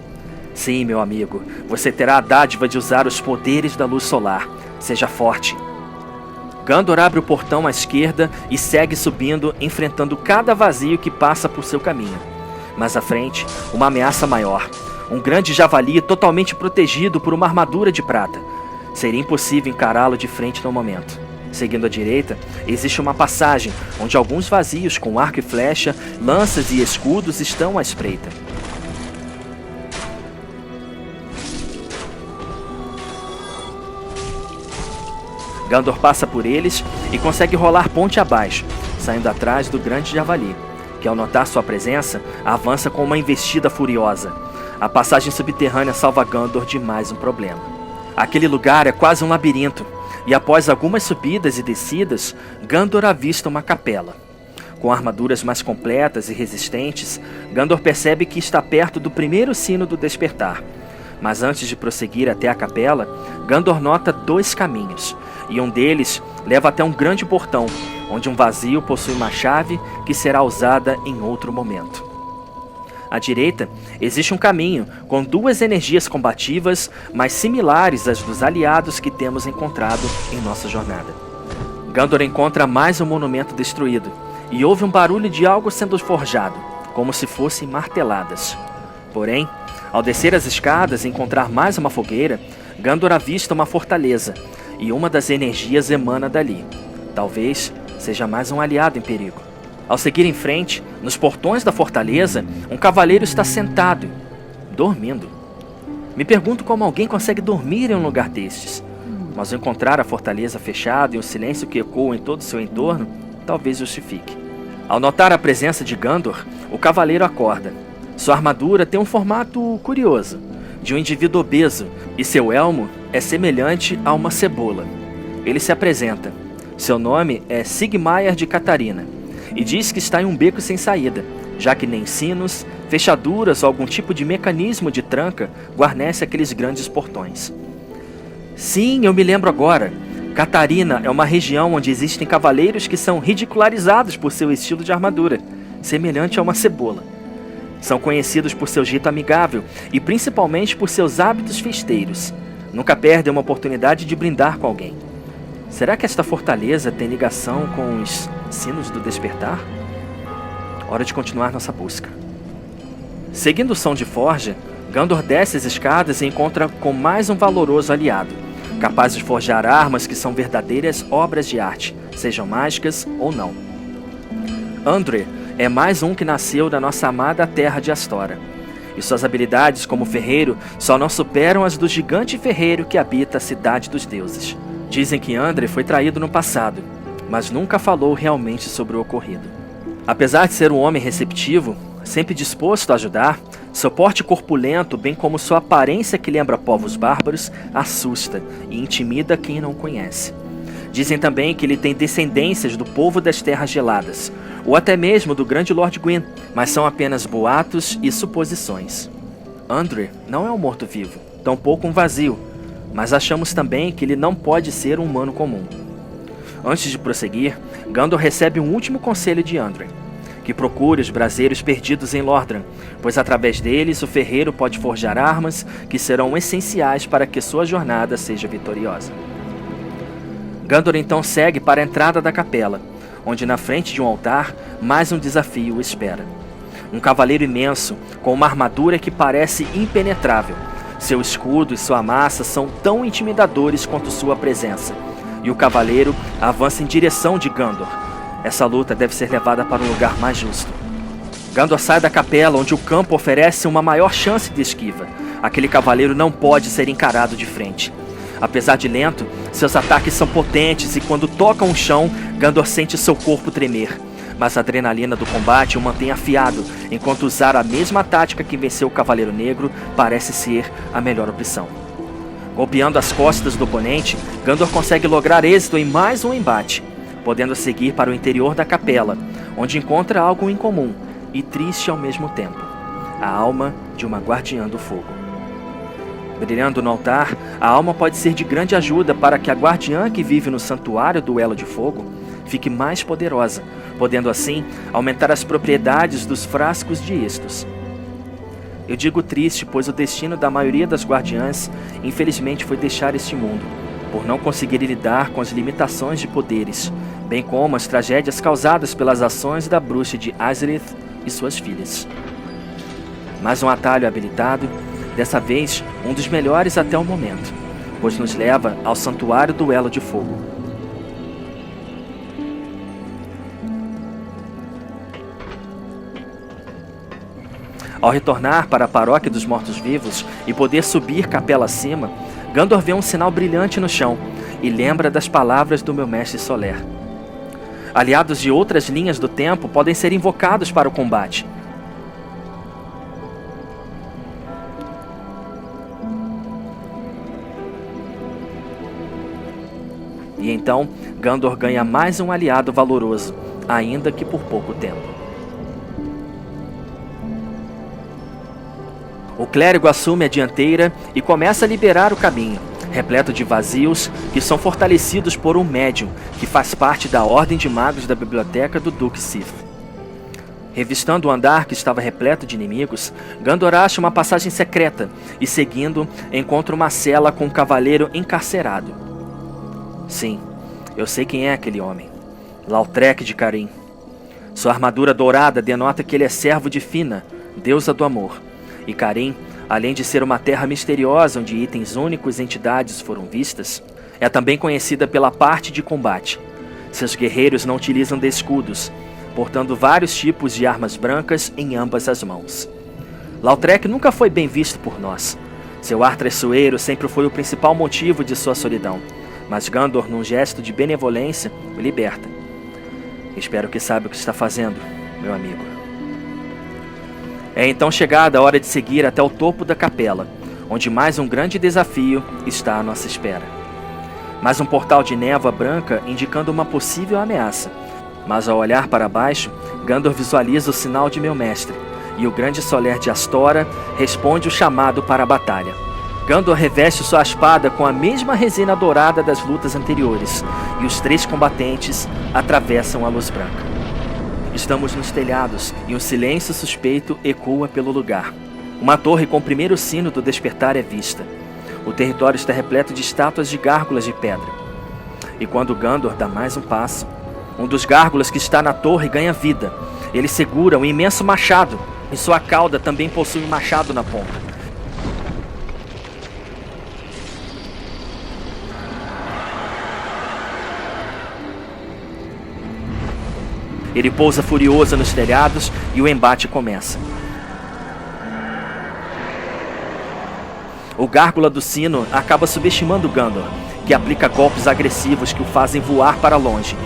Sim, meu amigo, você terá a dádiva de usar os poderes da luz solar. Seja forte. Gandor abre o portão à esquerda e segue subindo, enfrentando cada vazio que passa por seu caminho. Mais à frente, uma ameaça maior. Um grande javali totalmente protegido por uma armadura de prata. Seria impossível encará-lo de frente no momento. Seguindo à direita, existe uma passagem onde alguns vazios com arco e flecha, lanças e escudos estão à espreita. Gandor passa por eles e consegue rolar ponte abaixo, saindo atrás do grande javali, que ao notar sua presença, avança com uma investida furiosa. A passagem subterrânea salva Gandor de mais um problema. Aquele lugar é quase um labirinto, e após algumas subidas e descidas, Gandor avista uma capela. Com armaduras mais completas e resistentes, Gandor percebe que está perto do primeiro sino do despertar. Mas antes de prosseguir até a capela, Gandor nota dois caminhos, e um deles leva até um grande portão, onde um vazio possui uma chave que será usada em outro momento. À direita, existe um caminho com duas energias combativas, mas similares às dos aliados que temos encontrado em nossa jornada. Gandor encontra mais um monumento destruído, e ouve um barulho de algo sendo forjado, como se fossem marteladas. Porém, ao descer as escadas e encontrar mais uma fogueira, Gandor avista uma fortaleza, e uma das energias emana dali. Talvez seja mais um aliado em perigo. Ao seguir em frente, nos portões da fortaleza, um cavaleiro está sentado, dormindo. Me pergunto como alguém consegue dormir em um lugar destes. Mas ao encontrar a fortaleza fechada e o silêncio que ecoa em todo o seu entorno, talvez justifique. Ao notar a presença de Gandor, o cavaleiro acorda. Sua armadura tem um formato curioso, de um indivíduo obeso, e seu elmo é semelhante a uma cebola. Ele se apresenta. Seu nome é Sigmaier de Catarina, e diz que está em um beco sem saída, já que nem sinos, fechaduras ou algum tipo de mecanismo de tranca guarnece aqueles grandes portões. Sim, eu me lembro agora. Catarina é uma região onde existem cavaleiros que são ridicularizados por seu estilo de armadura, semelhante a uma cebola. São conhecidos por seu jeito amigável e principalmente por seus hábitos festeiros. Nunca perdem uma oportunidade de brindar com alguém. Será que esta fortaleza tem ligação com os sinos do despertar? Hora de continuar nossa busca. Seguindo o som de forja, Gandor desce as escadas e encontra com mais um valoroso aliado, capaz de forjar armas que são verdadeiras obras de arte, sejam mágicas ou não. André é mais um que nasceu da nossa amada terra de Astora, e suas habilidades como ferreiro só não superam as do gigante ferreiro que habita a cidade dos deuses. Dizem que André foi traído no passado, mas nunca falou realmente sobre o ocorrido. Apesar de ser um homem receptivo, sempre disposto a ajudar, seu porte corpulento, bem como sua aparência que lembra povos bárbaros, assusta e intimida quem não o conhece. Dizem também que ele tem descendências do povo das Terras Geladas, ou até mesmo do grande Lord Gwyn, mas são apenas boatos e suposições. André não é um morto-vivo, tampouco um vazio, mas achamos também que ele não pode ser um humano comum. Antes de prosseguir, Gandor recebe um último conselho de André, que procure os braseiros perdidos em Lordran, pois através deles o ferreiro pode forjar armas que serão essenciais para que sua jornada seja vitoriosa. Gandor então segue para a entrada da capela, onde na frente de um altar, mais um desafio o espera. Um cavaleiro imenso, com uma armadura que parece impenetrável. Seu escudo e sua massa são tão intimidadores quanto sua presença, e o cavaleiro avança em direção de Gandor. Essa luta deve ser levada para um lugar mais justo. Gandor sai da capela, onde o campo oferece uma maior chance de esquiva. Aquele cavaleiro não pode ser encarado de frente. Apesar de lento, seus ataques são potentes e quando tocam o chão, Gandor sente seu corpo tremer. Mas a adrenalina do combate o mantém afiado, enquanto usar a mesma tática que venceu o Cavaleiro Negro parece ser a melhor opção. Golpeando as costas do oponente, Gandor consegue lograr êxito em mais um embate, podendo seguir para o interior da capela, onde encontra algo incomum e triste ao mesmo tempo: a alma de uma guardiã do fogo. Brilhando no altar, a alma pode ser de grande ajuda para que a guardiã que vive no santuário do Elo de Fogo fique mais poderosa, podendo assim aumentar as propriedades dos frascos de Estus. Eu digo triste, pois o destino da maioria das guardiãs, infelizmente, foi deixar este mundo, por não conseguir lidar com as limitações de poderes, bem como as tragédias causadas pelas ações da bruxa de Azerith e suas filhas. Mais um atalho habilitado, dessa vez um dos melhores até o momento, pois nos leva ao santuário do Elo de Fogo. Ao retornar para a paróquia dos mortos-vivos e poder subir capela acima, Gandor vê um sinal brilhante no chão e lembra das palavras do meu mestre Soler. Aliados de outras linhas do tempo podem ser invocados para o combate. E então, Gandor ganha mais um aliado valoroso, ainda que por pouco tempo. O clérigo assume a dianteira e começa a liberar o caminho, repleto de vazios que são fortalecidos por um médium que faz parte da Ordem de Magos da biblioteca do Duque Sith. Revistando o andar que estava repleto de inimigos, Gandor acha uma passagem secreta e, seguindo, encontra uma cela com um cavaleiro encarcerado. Sim, eu sei quem é aquele homem. Lautrec de Carim. Sua armadura dourada denota que ele é servo de Fina, deusa do amor. E Carim, além de ser uma terra misteriosa onde itens únicos e entidades foram vistas, é também conhecida pela parte de combate. Seus guerreiros não utilizam de escudos, portando vários tipos de armas brancas em ambas as mãos. Lautrec nunca foi bem visto por nós. Seu ar traiçoeiro sempre foi o principal motivo de sua solidão, mas Gandor, num gesto de benevolência, o liberta. Espero que saiba o que está fazendo, meu amigo. É então chegada a hora de seguir até o topo da capela, onde mais um grande desafio está à nossa espera. Mais um portal de névoa branca indicando uma possível ameaça, Mas ao olhar para baixo, Gandor visualiza o sinal de meu mestre, e o grande Soler de Astora responde o chamado para a batalha. Gandor reveste sua espada com a mesma resina dourada das lutas anteriores, e os 3 combatentes atravessam a luz branca. Estamos nos telhados, e um silêncio suspeito ecoa pelo lugar. Uma torre com o primeiro sino do despertar é vista. O território está repleto de estátuas de gárgulas de pedra. E quando Gandor dá mais um passo, um dos gárgulas que está na torre ganha vida. Ele segura um imenso machado, e sua cauda também possui um machado na ponta. Ele pousa furioso nos telhados e o embate começa. O gárgula do sino acaba subestimando Gandor, que aplica golpes agressivos que o fazem voar para longe.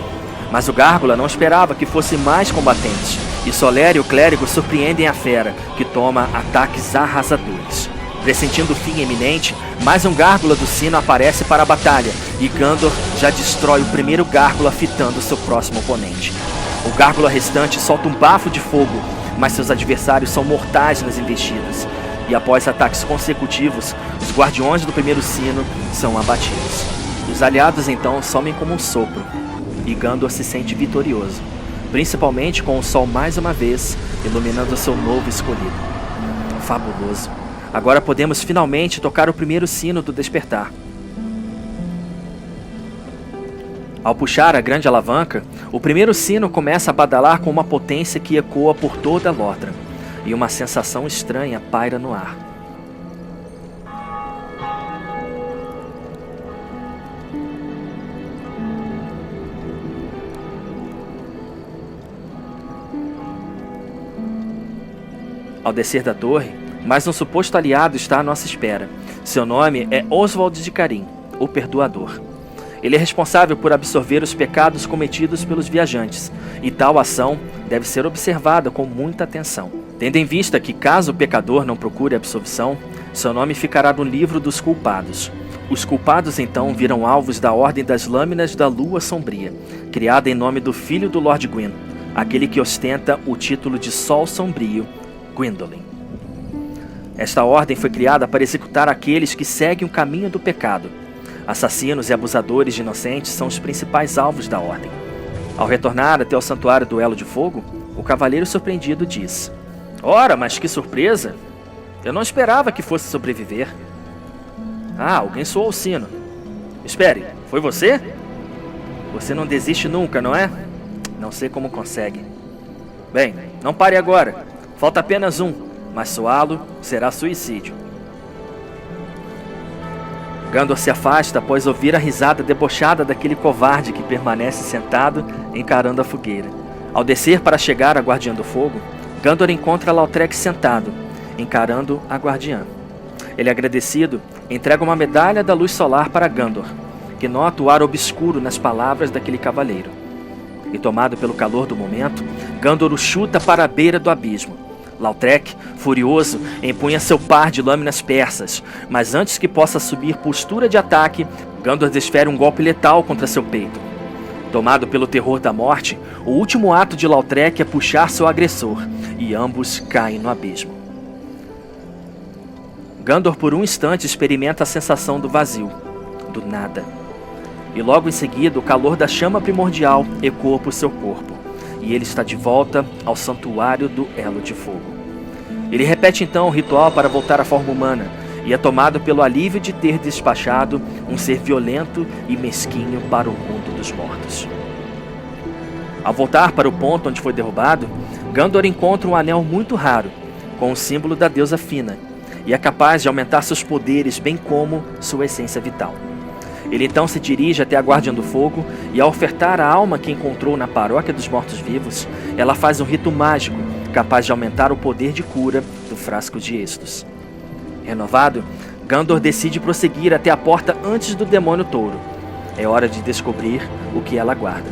Mas o gárgula não esperava que fosse mais combatentes, e Soler e o clérigo surpreendem a fera, que toma ataques arrasadores. Pressentindo o fim iminente, mais um gárgula do sino aparece para a batalha, e Gandor já destrói o primeiro gárgula fitando seu próximo oponente. O gárgula restante solta um bafo de fogo, mas seus adversários são mortais nas investidas. E após ataques consecutivos, os guardiões do primeiro sino são abatidos. Os aliados então somem como um sopro, e Gandor se sente vitorioso, principalmente com o sol mais uma vez iluminando seu novo escolhido. Fabuloso! Agora podemos finalmente tocar o primeiro sino do despertar. Ao puxar a grande alavanca, o primeiro sino começa a badalar com uma potência que ecoa por toda a Lordaeron, e uma sensação estranha paira no ar. Ao descer da torre, mais um suposto aliado está à nossa espera. Seu nome é Oswald de Carim, o Perdoador. Ele é responsável por absorver os pecados cometidos pelos viajantes, e tal ação deve ser observada com muita atenção. Tendo em vista que, caso o pecador não procure absolvição, seu nome ficará no livro dos culpados. Os culpados então viram alvos da Ordem das Lâminas da Lua Sombria, criada em nome do filho do Lord Gwyn, aquele que ostenta o título de Sol Sombrio, Gwyndolin. Esta ordem foi criada para executar aqueles que seguem o caminho do pecado. Assassinos e abusadores de inocentes são os principais alvos da ordem. Ao retornar até o Santuário do Elo de Fogo, o cavaleiro surpreendido diz: "Ora, mas que surpresa! Eu não esperava que fosse sobreviver." "Ah, alguém soou o sino." "Espere, foi você?" "Você não desiste nunca, não é?" "Não sei como consegue." "Bem, não pare agora. Falta apenas um, mas soá-lo será suicídio." Gandor se afasta após ouvir a risada debochada daquele covarde que permanece sentado encarando a fogueira. Ao descer para chegar à Guardiã do Fogo, Gandor encontra Lautrec sentado, encarando a Guardiã. Ele, agradecido, entrega uma medalha da luz solar para Gandor, que nota o ar obscuro nas palavras daquele cavaleiro. E tomado pelo calor do momento, Gandor o chuta para a beira do abismo. Lautrec, furioso, empunha seu par de lâminas persas, mas antes que possa subir postura de ataque, Gandor desfere um golpe letal contra seu peito. Tomado pelo terror da morte, o último ato de Lautrec é puxar seu agressor, e ambos caem no abismo. Gandor por um instante experimenta a sensação do vazio, do nada. E logo em seguida o calor da chama primordial ecoa por seu corpo, e ele está de volta ao Santuário do Elo de Fogo. Ele repete então o ritual para voltar à forma humana, e é tomado pelo alívio de ter despachado um ser violento e mesquinho para o mundo dos mortos. Ao voltar para o ponto onde foi derrubado, Gandor encontra um anel muito raro, com o símbolo da deusa Fina, e é capaz de aumentar seus poderes bem como sua essência vital. Ele então se dirige até a Guardiã do Fogo e, ao ofertar a alma que encontrou na paróquia dos mortos-vivos, ela faz um rito mágico capaz de aumentar o poder de cura do frasco de Estus. Renovado, Gandor decide prosseguir até a porta antes do demônio touro. É hora de descobrir o que ela guarda.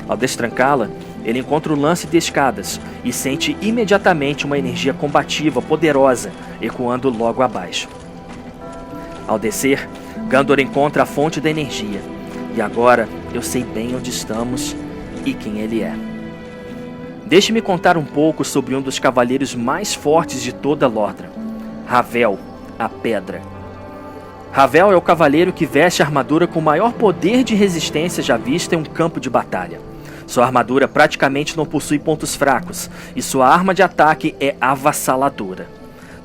Ao destrancá-la, ele encontra o lance de escadas e sente imediatamente uma energia combativa poderosa ecoando logo abaixo. Ao descer, Gandor encontra a fonte da energia. E agora eu sei bem onde estamos e quem ele é. Deixe-me contar um pouco sobre um dos cavaleiros mais fortes de toda Lordaeron, Ravel, a Pedra. Ravel é o cavaleiro que veste a armadura com maior poder de resistência já vista em um campo de batalha. Sua armadura praticamente não possui pontos fracos, e sua arma de ataque é avassaladora.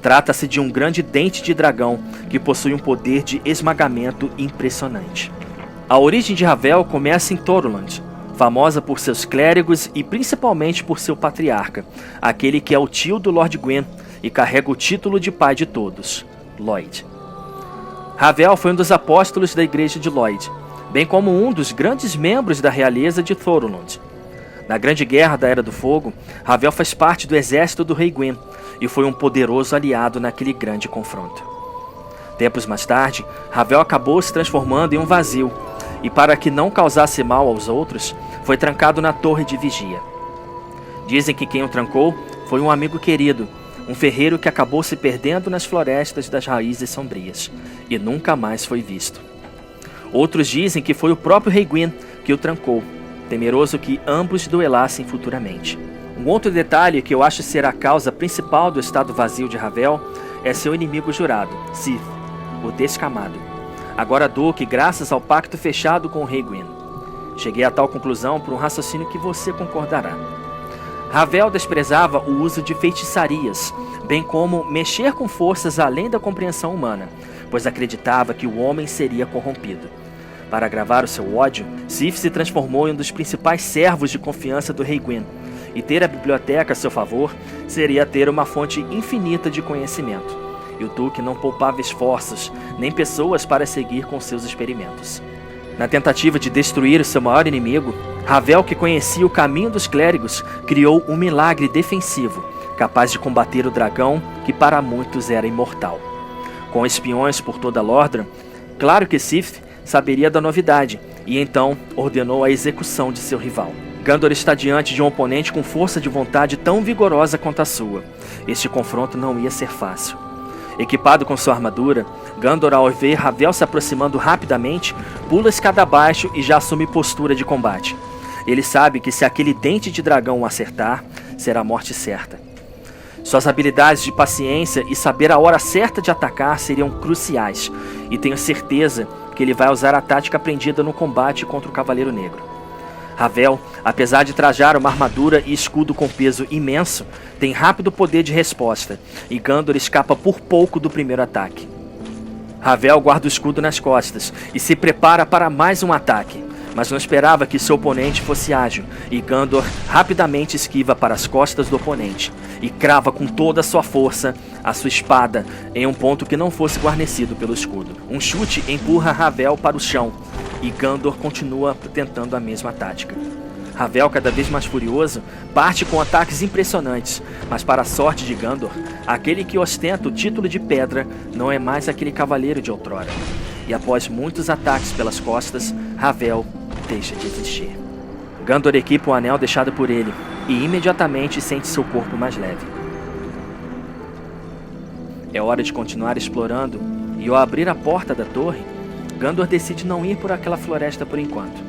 Trata-se de um grande dente de dragão que possui um poder de esmagamento impressionante. A origem de Ravel começa em Thorland, famosa por seus clérigos e principalmente por seu patriarca, aquele que é o tio do Lord Gwyn e carrega o título de pai de todos, Lloyd. Ravel foi um dos apóstolos da igreja de Lloyd, bem como um dos grandes membros da realeza de Thorland. Na Grande Guerra da Era do Fogo, Ravel faz parte do exército do Rei Gwyn e foi um poderoso aliado naquele grande confronto. Tempos mais tarde, Ravel acabou se transformando em um vazio e, para que não causasse mal aos outros, foi trancado na torre de vigia. Dizem que quem o trancou foi um amigo querido, um ferreiro que acabou se perdendo nas florestas das raízes sombrias e nunca mais foi visto. Outros dizem que foi o próprio Rei Gwyn que o trancou, temeroso que ambos duelassem futuramente. Um outro detalhe que eu acho ser a causa principal do estado vazio de Ravel é seu inimigo jurado, Sif, o Descamado, agora duque graças ao pacto fechado com o Rei Gwyn. Cheguei a tal conclusão por um raciocínio que você concordará. Ravel desprezava o uso de feitiçarias, bem como mexer com forças além da compreensão humana, pois acreditava que o homem seria corrompido. Para agravar o seu ódio, Sif se transformou em um dos principais servos de confiança do Rei Gwyn, e ter a biblioteca a seu favor seria ter uma fonte infinita de conhecimento. E o Duque não poupava esforços, nem pessoas para seguir com seus experimentos. Na tentativa de destruir o seu maior inimigo, Ravel, que conhecia o caminho dos clérigos, criou um milagre defensivo, capaz de combater o dragão, que para muitos era imortal. Com espiões por toda Lordaeron, claro que Sif saberia da novidade, e então ordenou a execução de seu rival. Gandor está diante de um oponente com força de vontade tão vigorosa quanto a sua. Este confronto não ia ser fácil. Equipado com sua armadura, Gandor, ao ver Ravel se aproximando rapidamente, pula a escada abaixo e já assume postura de combate. Ele sabe que se aquele dente de dragão o acertar, será a morte certa. Suas habilidades de paciência e saber a hora certa de atacar seriam cruciais, e tenho certeza que ele vai usar a tática aprendida no combate contra o Cavaleiro Negro. Ravel, apesar de trajar uma armadura e escudo com peso imenso, tem rápido poder de resposta, e Gandor escapa por pouco do primeiro ataque. Ravel guarda o escudo nas costas e se prepara para mais um ataque, mas não esperava que seu oponente fosse ágil, e Gandor rapidamente esquiva para as costas do oponente, e crava com toda a sua força a sua espada em um ponto que não fosse guarnecido pelo escudo. Um chute empurra Ravel para o chão, e Gandor continua tentando a mesma tática. Ravel, cada vez mais furioso, parte com ataques impressionantes, mas para a sorte de Gandor, aquele que ostenta o título de Pedra não é mais aquele cavaleiro de outrora. E após muitos ataques pelas costas, Ravel deixa de existir. Gandor equipa o anel deixado por ele, e imediatamente sente seu corpo mais leve. É hora de continuar explorando, e ao abrir a porta da torre, Gandor decide não ir por aquela floresta por enquanto.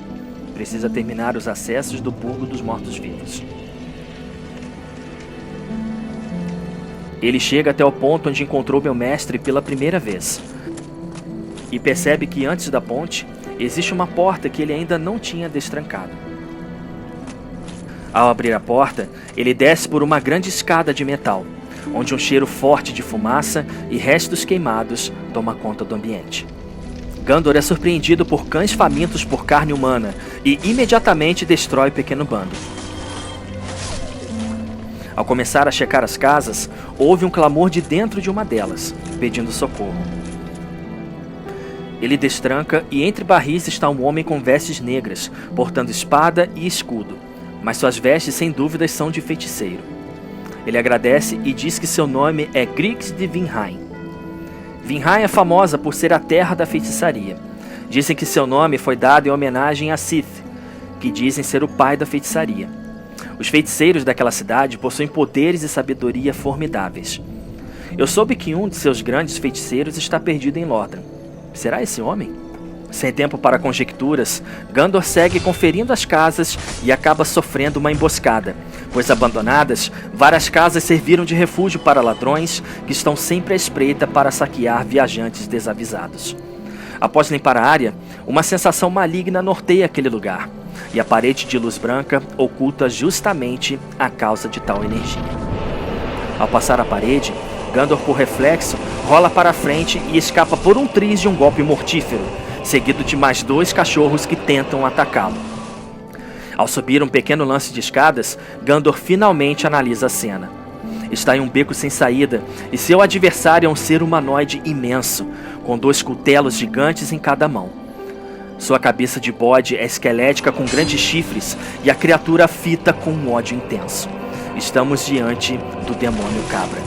Precisa terminar os acessos do Burgo dos Mortos-Vivos. Ele chega até o ponto onde encontrou meu mestre pela primeira vez. E percebe que antes da ponte, existe uma porta que ele ainda não tinha destrancado. Ao abrir a porta, ele desce por uma grande escada de metal, onde um cheiro forte de fumaça e restos queimados toma conta do ambiente. Gandor é surpreendido por cães famintos por carne humana e imediatamente destrói o pequeno bando. Ao começar a checar as casas, houve um clamor de dentro de uma delas, pedindo socorro. Ele destranca e entre barris está um homem com vestes negras, portando espada e escudo, mas suas vestes sem dúvidas são de feiticeiro. Ele agradece e diz que seu nome é Griggs de Vinheim. Vinheim é famosa por ser a terra da feitiçaria. Dizem que seu nome foi dado em homenagem a Sith, que dizem ser o pai da feitiçaria. Os feiticeiros daquela cidade possuem poderes e sabedoria formidáveis. Eu soube que um de seus grandes feiticeiros está perdido em Lordaeron. Será esse homem? Sem tempo para conjecturas, Gandor segue conferindo as casas e acaba sofrendo uma emboscada, pois abandonadas, várias casas serviram de refúgio para ladrões que estão sempre à espreita para saquear viajantes desavisados. Após limpar a área, uma sensação maligna norteia aquele lugar, e a parede de luz branca oculta justamente a causa de tal energia. Ao passar a parede, Gandor, por reflexo, rola para frente e escapa por um triz de um golpe mortífero, seguido de mais 2 cachorros que tentam atacá-lo. Ao subir um pequeno lance de escadas, Gandor finalmente analisa a cena. Está em um beco sem saída e seu adversário é um ser humanoide imenso, com 2 cutelos gigantes em cada mão. Sua cabeça de bode é esquelética com grandes chifres e a criatura fita com um ódio intenso. Estamos diante do demônio cabra.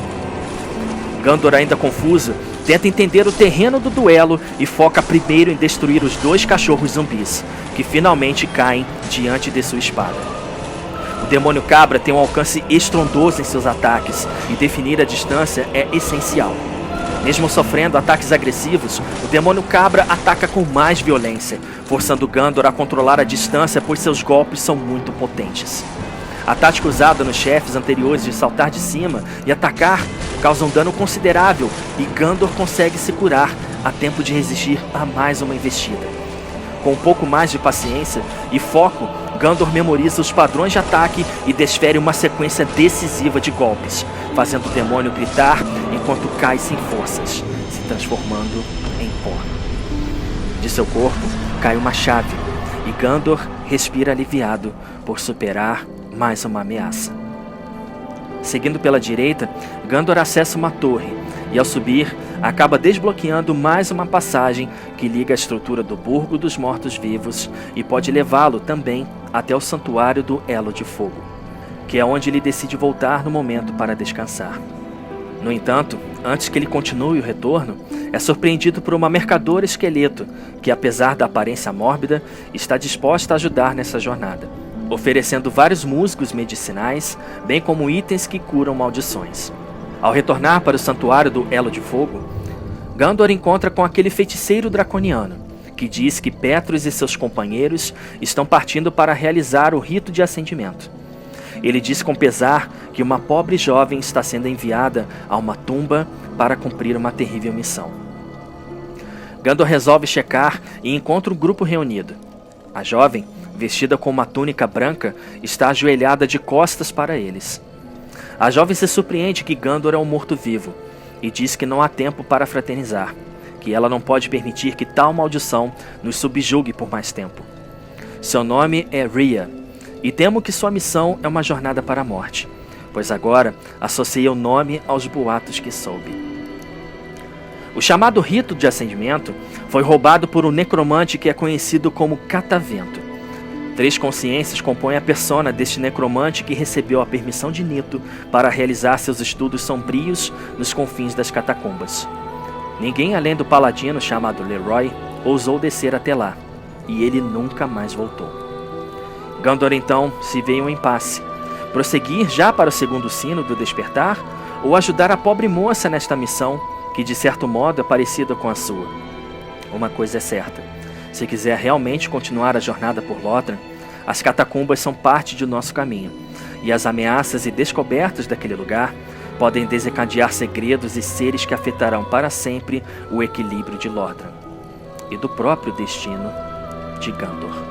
Gandor, ainda confuso, tenta entender o terreno do duelo e foca primeiro em destruir os 2 cachorros zumbis, que finalmente caem diante de sua espada. O demônio cabra tem um alcance estrondoso em seus ataques e definir a distância é essencial. Mesmo sofrendo ataques agressivos, o demônio cabra ataca com mais violência, forçando Gandor a controlar a distância, pois seus golpes são muito potentes. A tática usada nos chefes anteriores de saltar de cima e atacar causa um dano considerável e Gandor consegue se curar a tempo de resistir a mais uma investida. Com um pouco mais de paciência e foco, Gandor memoriza os padrões de ataque e desfere uma sequência decisiva de golpes, fazendo o demônio gritar enquanto cai sem forças, se transformando em pó. De seu corpo cai uma chave e Gandor respira aliviado por superar mais uma ameaça. Seguindo pela direita, Gandor acessa uma torre e, ao subir, acaba desbloqueando mais uma passagem que liga a estrutura do Burgo dos Mortos-Vivos e pode levá-lo também até o Santuário do Elo de Fogo, que é onde ele decide voltar no momento para descansar. No entanto, antes que ele continue o retorno, é surpreendido por uma mercadora esqueleto que, apesar da aparência mórbida, está disposta a ajudar nessa jornada, oferecendo vários musgos medicinais, bem como itens que curam maldições. Ao retornar para o Santuário do Elo de Fogo, Gandor encontra com aquele feiticeiro draconiano, que diz que Petrus e seus companheiros estão partindo para realizar o rito de acendimento. Ele diz com pesar que uma pobre jovem está sendo enviada a uma tumba para cumprir uma terrível missão. Gandor resolve checar e encontra um grupo reunido. A jovem, vestida com uma túnica branca, está ajoelhada de costas para eles. A jovem se surpreende que Gandor é um morto-vivo e diz que não há tempo para fraternizar, que ela não pode permitir que tal maldição nos subjugue por mais tempo. Seu nome é Rhea, e temo que sua missão é uma jornada para a morte, pois agora associa o nome aos boatos que soube. O chamado rito de acendimento foi roubado por um necromante que é conhecido como Catavento. 3 consciências compõem a persona deste necromante que recebeu a permissão de Nito para realizar seus estudos sombrios nos confins das catacumbas. Ninguém além do paladino chamado Leroy ousou descer até lá, e ele nunca mais voltou. Gandor então se vê em um impasse: prosseguir já para o segundo sino do despertar ou ajudar a pobre moça nesta missão que de certo modo é parecida com a sua. Uma coisa é certa: se quiser realmente continuar a jornada por Lothran, as catacumbas são parte de nosso caminho, e as ameaças e descobertas daquele lugar podem desencadear segredos e seres que afetarão para sempre o equilíbrio de Lothran e do próprio destino de Gandor.